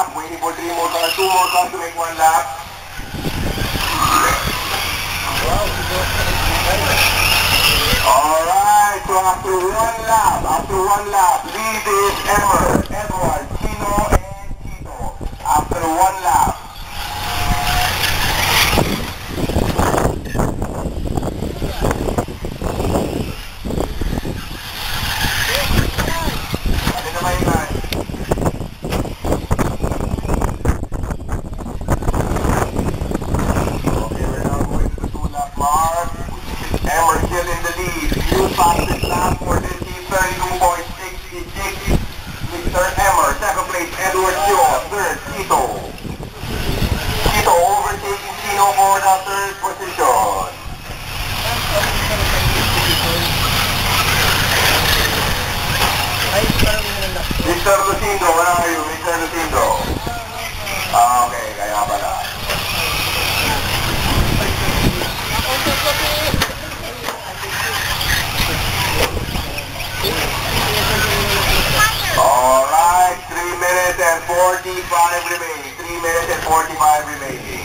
lap. Waiting for 3 more cars, 2 more cars to make 1 lap. Alright, so after 1 lap, lead is Emmer, Edward, Chino, and Chito. After 1 lap. Fastest lap for this team, 32.66. Mr. Emmer, second place, Edward Chio, third, Chito. Chito overtaking Chino for the third position. Mr. Lucindo, where are you, Mr. Lucindo? Okay, kaya pala. Alright, 3 minutes and 45 remaining. 3 minutes and 45 remaining.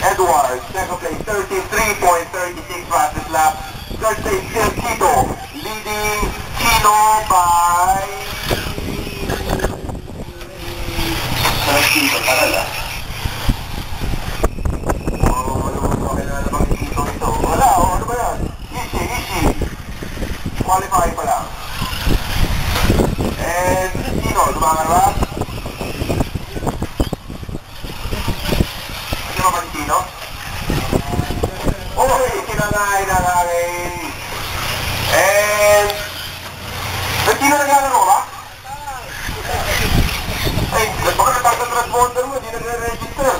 Edward, second place, 33.36 fastest lap. Third place, still Chito, leading Chino by... Chito, tagal ah. Kailangan na bang Chito ito? Wala, ano ba yan? Easy. Qualifying pa lang. And Chino, dumangan ba? Chino? Okay, sinangay na namin. And... Chino, naglalaro ba? Ay, baka natasa transponder mo, hindi nagre-register.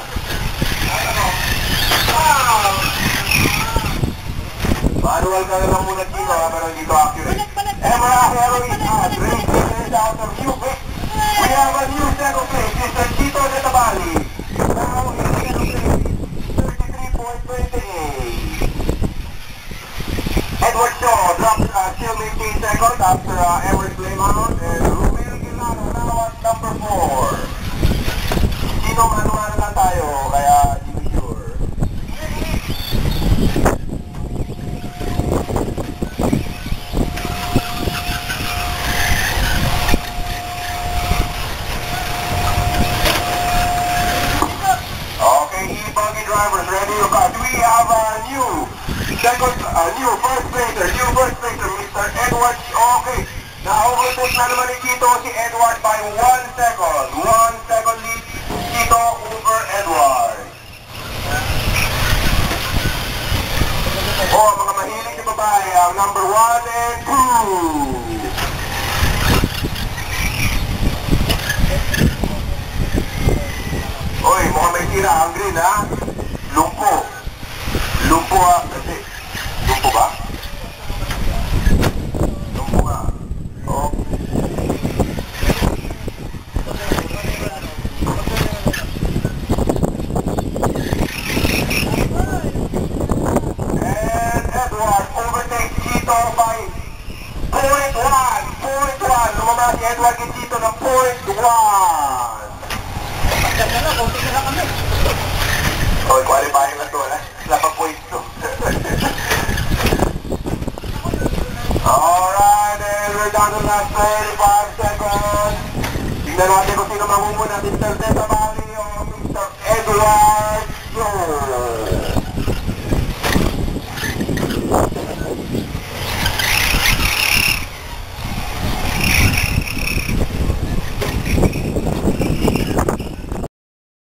Manual ka na lang muna, Chino, pero hindi ko accurate. Emma Hero is out. Race is out of new place. We have a new second place. Mr. Chito Netabali. Now, Edward Shaw dropped still 18 seconds after Edward Clayman, and Romeo Gilano now at number 4. Chino, mano-mano lang tayo, kaya hindi sure. Okay, e-buggy drivers, ready to go. Do we have a new first placer, Mr. Edward. Okay, na-overtake na naman ni Chito si Edward by 1 second. 1 second lead, Chito over Edward. Mga mahilig na babae, ang number 1 and 2. Mukhang may tira ang green ha. Lumpo ha. Lumpo ba? Lumpo nga. And Edward overtakes Chito by 0.1. Lumama si Edward kay Chito ng 0.1. Qualifying na ito, point to. Alright, and we're down to the last 35 seconds. Tingnan natin kung sino mamumuna, Mr. Netabali o Mr. Edward.